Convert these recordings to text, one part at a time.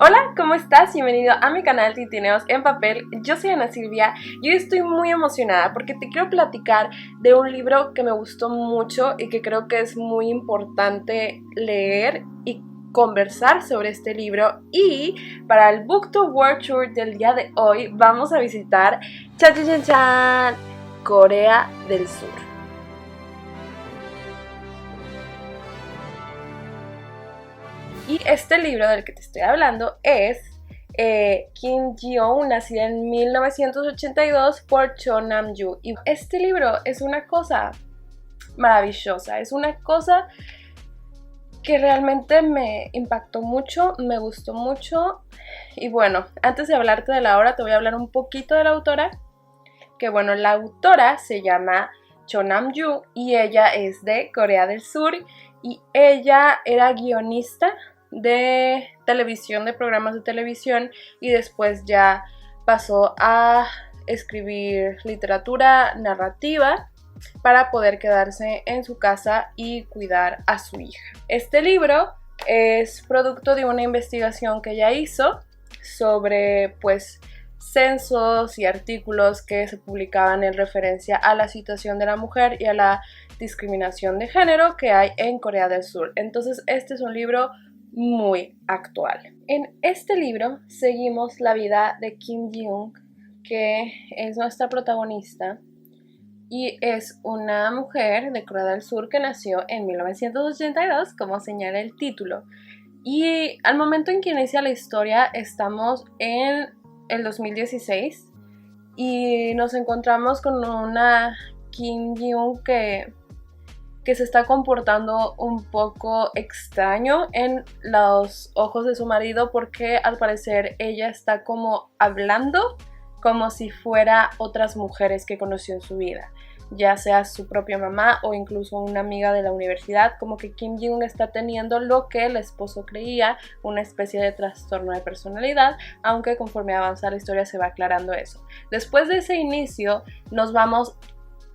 Hola, ¿cómo estás? Bienvenido a mi canal Tintineos en Papel. Yo soy Ana Silvia y hoy estoy muy emocionada porque te quiero platicar de un libro que me gustó mucho y que creo que es muy importante leer y conversar sobre este libro. Y para el Book to World Tour del día de hoy vamos a visitar ¡chan, chan, chan, chan! Corea del Sur. Y este libro del que te estoy hablando es Kim Ji-young, nacida en 1982 por Cho Nam-yu. Y este libro es una cosa maravillosa, es una cosa que realmente me impactó mucho, me gustó mucho. Y bueno, antes de hablarte de la obra, te voy a hablar un poquito de la autora. Que bueno, la autora se llama Cho Nam-yu y ella es de Corea del Sur. Y ella era guionista de televisión, de programas de televisión, y después ya pasó a escribir literatura narrativa para poder quedarse en su casa y cuidar a su hija. Este libro es producto de una investigación que ella hizo sobre censos y artículos que se publicaban en referencia a la situación de la mujer y a la discriminación de género que hay en Corea del Sur. Entonces este es un libro muy actual. En este libro seguimos la vida de Kim Ji-young, que es nuestra protagonista y es una mujer de Corea del Sur que nació en 1982, como señala el título. Y al momento en que inicia la historia estamos en el 2016 y nos encontramos con una Kim Ji-young que se está comportando un poco extraño en los ojos de su marido, porque al parecer ella está como hablando como si fuera otras mujeres que conoció en su vida, ya sea su propia mamá o incluso una amiga de la universidad, como que Kim Ji-young está teniendo lo que el esposo creía, una especie de trastorno de personalidad, aunque conforme avanza la historia se va aclarando eso. Después de ese inicio nos vamos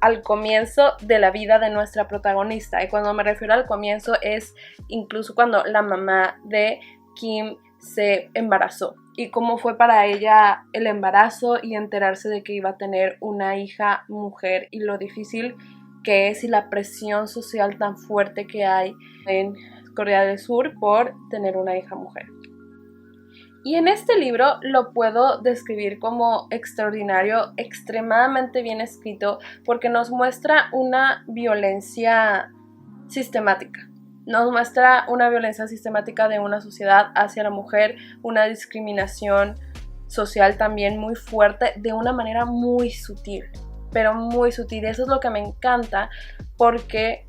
al comienzo de la vida de nuestra protagonista, y cuando me refiero al comienzo es incluso cuando la mamá de Kim se embarazó y cómo fue para ella el embarazo y enterarse de que iba a tener una hija mujer y lo difícil que es y la presión social tan fuerte que hay en Corea del Sur por tener una hija mujer. Y en este libro lo puedo describir como extraordinario, extremadamente bien escrito, porque nos muestra una violencia sistemática. Nos muestra una violencia sistemática de una sociedad hacia la mujer, una discriminación social también muy fuerte, de una manera muy sutil, pero muy sutil. Eso es lo que me encanta, porque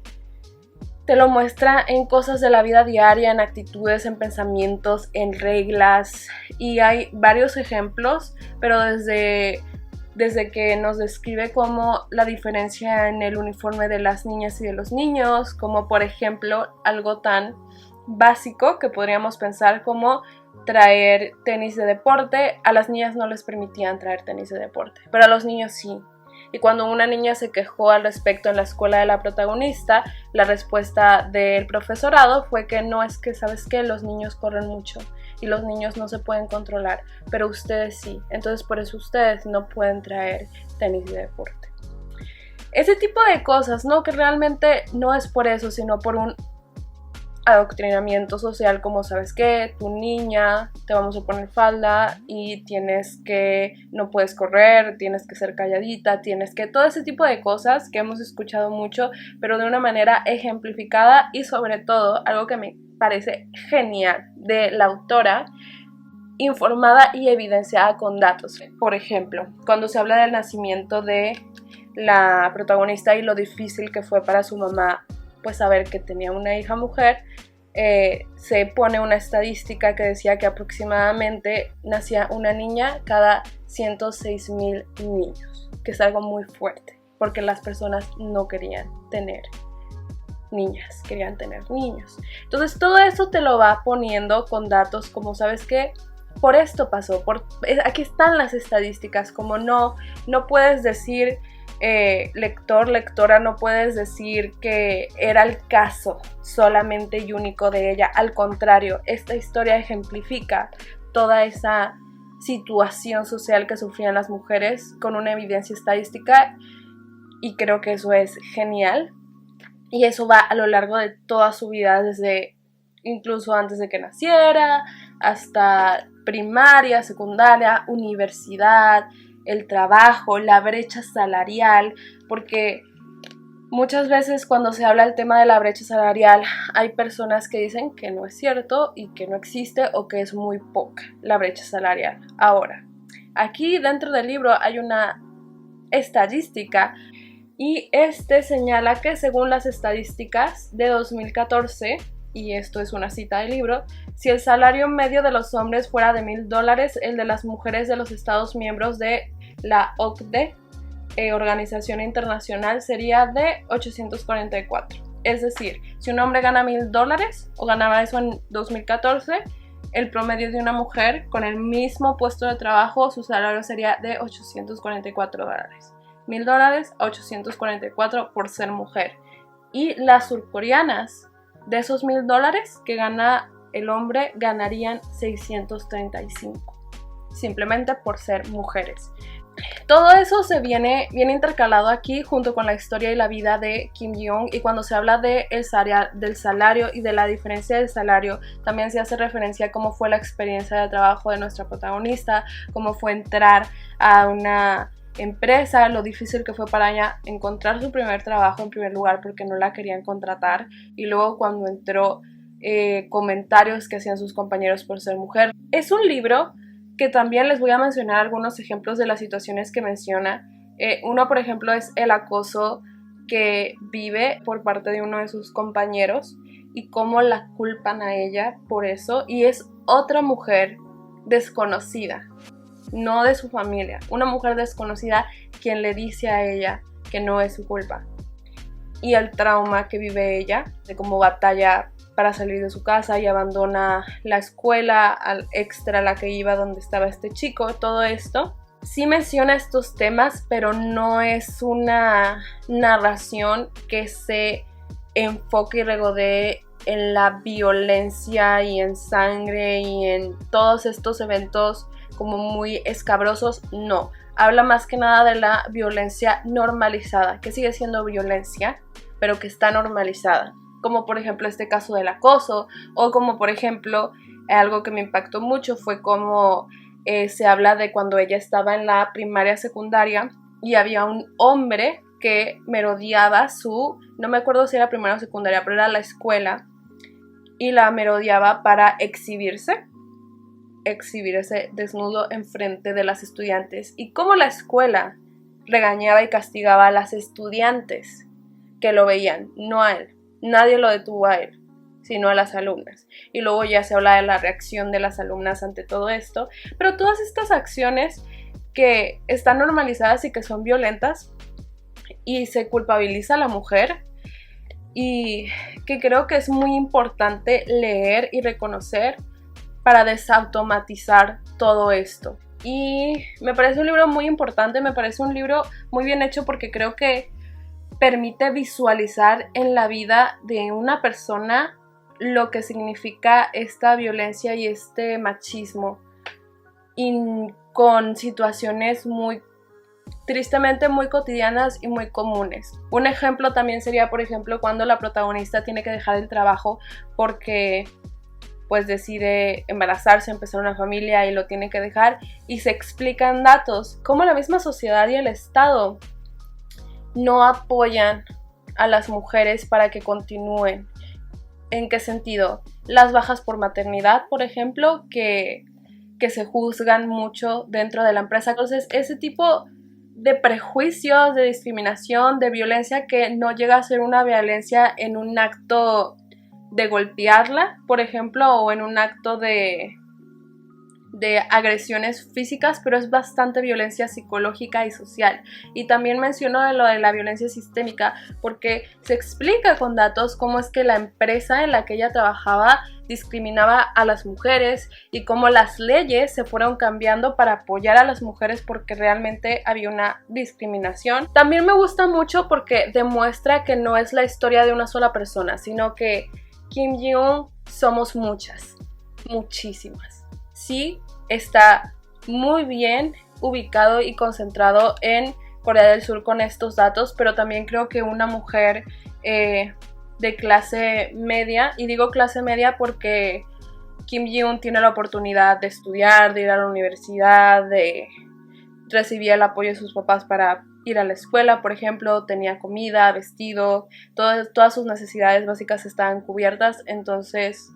te lo muestra en cosas de la vida diaria, en actitudes, en pensamientos, en reglas, y hay varios ejemplos, pero desde que nos describe como la diferencia en el uniforme de las niñas y de los niños, como por ejemplo algo tan básico que podríamos pensar como traer tenis de deporte. A las niñas no les permitían traer tenis de deporte, pero a los niños sí. Y cuando una niña se quejó al respecto en la escuela de la protagonista, la respuesta del profesorado fue que no, es que, ¿sabes qué? Los niños corren mucho y los niños no se pueden controlar, pero ustedes sí, entonces por eso ustedes no pueden traer tenis de deporte. Ese tipo de cosas, ¿no? Que realmente no es por eso, sino por un adoctrinamiento social, como sabes que tu niña te vamos a poner falda y no puedes correr, tienes que ser calladita, tienes que, todo ese tipo de cosas que hemos escuchado mucho, pero de una manera ejemplificada, y sobre todo algo que me parece genial de la autora, informada y evidenciada con datos. Por ejemplo, cuando se habla del nacimiento de la protagonista y lo difícil que fue para su mamá saber que tenía una hija mujer, se pone una estadística que decía que aproximadamente nacía una niña cada 106,000 niños, que es algo muy fuerte, porque las personas no querían tener niñas, querían tener niños. Entonces todo eso te lo va poniendo con datos como, ¿sabes qué? Por esto pasó, aquí están las estadísticas, como no puedes decir lector, lectora, no puedes decir que era el caso solamente y único de ella. Al contrario, esta historia ejemplifica toda esa situación social que sufrían las mujeres con una evidencia estadística, y creo que eso es genial. Y eso va a lo largo de toda su vida, desde incluso antes de que naciera, hasta primaria, secundaria, universidad, el trabajo, la brecha salarial, porque muchas veces cuando se habla del tema de la brecha salarial hay personas que dicen que no es cierto y que no existe o que es muy poca la brecha salarial. Ahora, aquí dentro del libro hay una estadística y señala que según las estadísticas de 2014, y esto es una cita del libro, si el salario medio de los hombres fuera de $1,000, el de las mujeres de los Estados miembros de la OCDE, Organización Internacional, sería de 844. Es decir, si un hombre gana $1,000 o ganaba eso en 2014, el promedio de una mujer con el mismo puesto de trabajo, su salario sería de $844. $1,000 a 844 por ser mujer. Y las surcoreanas, de esos $1,000 que gana el hombre, ganarían 635, simplemente por ser mujeres. Todo eso se viene intercalado aquí junto con la historia y la vida de Kim Ji-young, y cuando se habla del salario y de la diferencia del salario, también se hace referencia a cómo fue la experiencia de trabajo de nuestra protagonista, cómo fue entrar a una empresa, lo difícil que fue para ella encontrar su primer trabajo en primer lugar porque no la querían contratar, y luego cuando entró, comentarios que hacían sus compañeros por ser mujer. Es un libro que también les voy a mencionar algunos ejemplos de las situaciones que menciona. Uno, por ejemplo, es el acoso que vive por parte de uno de sus compañeros y cómo la culpan a ella por eso, y es otra mujer desconocida, no de su familia, una mujer desconocida quien le dice a ella que no es su culpa. Y el trauma que vive ella, de cómo batalla para salir de su casa y abandona la escuela al extra a la que iba donde estaba este chico, todo esto. Sí menciona estos temas, pero no es una narración que se enfoque y regodee en la violencia y en sangre y en todos estos eventos como muy escabrosos. No, habla más que nada de la violencia normalizada, que sigue siendo violencia, pero que está normalizada, como por ejemplo este caso del acoso, o como por ejemplo algo que me impactó mucho fue como se habla de cuando ella estaba en la primaria secundaria y había un hombre que merodeaba no me acuerdo si era primaria o secundaria, pero era la escuela, y la merodeaba para exhibirse desnudo enfrente de las estudiantes, y cómo la escuela regañaba y castigaba a las estudiantes que lo veían, no a él. Nadie lo detuvo a él, sino a las alumnas. Y luego ya se habla de la reacción de las alumnas ante todo esto. Pero todas estas acciones que están normalizadas y que son violentas, y se culpabiliza a la mujer, y que creo que es muy importante leer y reconocer para desautomatizar todo esto. Y me parece un libro muy importante, me parece un libro muy bien hecho porque creo que permite visualizar en la vida de una persona lo que significa esta violencia y este machismo, y con situaciones tristemente muy cotidianas y muy comunes. Un ejemplo también sería, por ejemplo, cuando la protagonista tiene que dejar el trabajo porque pues decide embarazarse, empezar una familia y lo tiene que dejar, y se explican datos, cómo la misma sociedad y el Estado no apoyan a las mujeres para que continúen. ¿En qué sentido? Las bajas por maternidad, por ejemplo, que se juzgan mucho dentro de la empresa. Entonces, ese tipo de prejuicios, de discriminación, de violencia que no llega a ser una violencia en un acto de golpearla, por ejemplo, o en un acto de de agresiones físicas, pero es bastante violencia psicológica y social. Y también menciono lo de la violencia sistémica porque se explica con datos cómo es que la empresa en la que ella trabajaba discriminaba a las mujeres y cómo las leyes se fueron cambiando para apoyar a las mujeres porque realmente había una discriminación. También me gusta mucho porque demuestra que no es la historia de una sola persona, sino que Kim Ji-woon somos muchas, muchísimas. Sí, está muy bien ubicado y concentrado en Corea del Sur con estos datos, pero también creo que una mujer de clase media, y digo clase media porque Kim Ji-woon tiene la oportunidad de estudiar, de ir a la universidad, de recibir el apoyo de sus papás para ir a la escuela, por ejemplo, tenía comida, vestido, todas sus necesidades básicas estaban cubiertas, entonces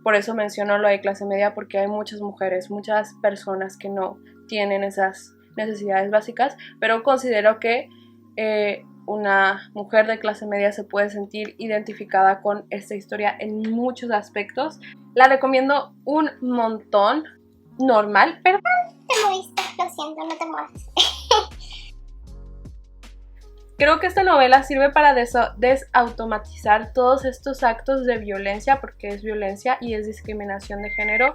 por eso menciono lo de clase media, porque hay muchas mujeres, muchas personas que no tienen esas necesidades básicas, pero considero que una mujer de clase media se puede sentir identificada con esta historia en muchos aspectos. La recomiendo un montón. Normal, pero... Te moviste, lo siento, no te mueves. Creo que esta novela sirve para desautomatizar todos estos actos de violencia, porque es violencia y es discriminación de género,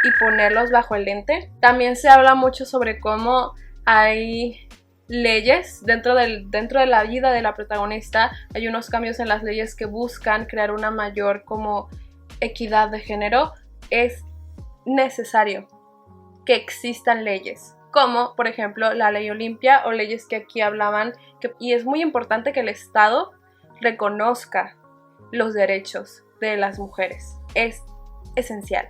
y ponerlos bajo el lente. También se habla mucho sobre cómo hay leyes dentro de la vida de la protagonista. Hay unos cambios en las leyes que buscan crear una mayor como equidad de género. Es necesario que existan leyes, como por ejemplo la ley Olimpia o leyes que aquí hablaban, y es muy importante que el Estado reconozca los derechos de las mujeres. Es esencial.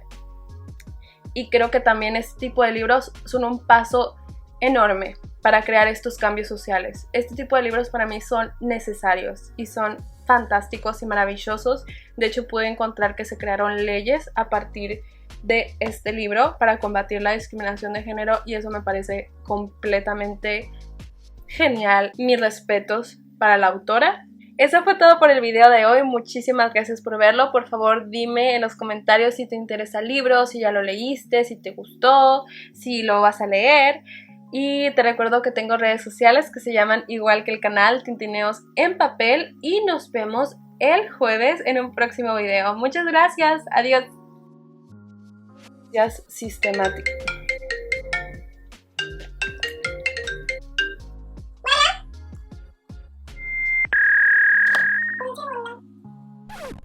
Y creo que también este tipo de libros son un paso enorme para crear estos cambios sociales. Este tipo de libros para mí son necesarios y son fantásticos y maravillosos. De hecho, pude encontrar que se crearon leyes a partir de este libro para combatir la discriminación de género, y eso me parece completamente genial. Mis respetos para la autora. Eso fue todo por el video de hoy. Muchísimas gracias por verlo. Por favor, dime en los comentarios si te interesa el libro, si ya lo leíste, si te gustó, si lo vas a leer. Y te recuerdo que tengo redes sociales que se llaman igual que el canal, Tintineos en Papel, y nos vemos el jueves en un próximo video. Muchas gracias. Adiós. Ya es sistemático.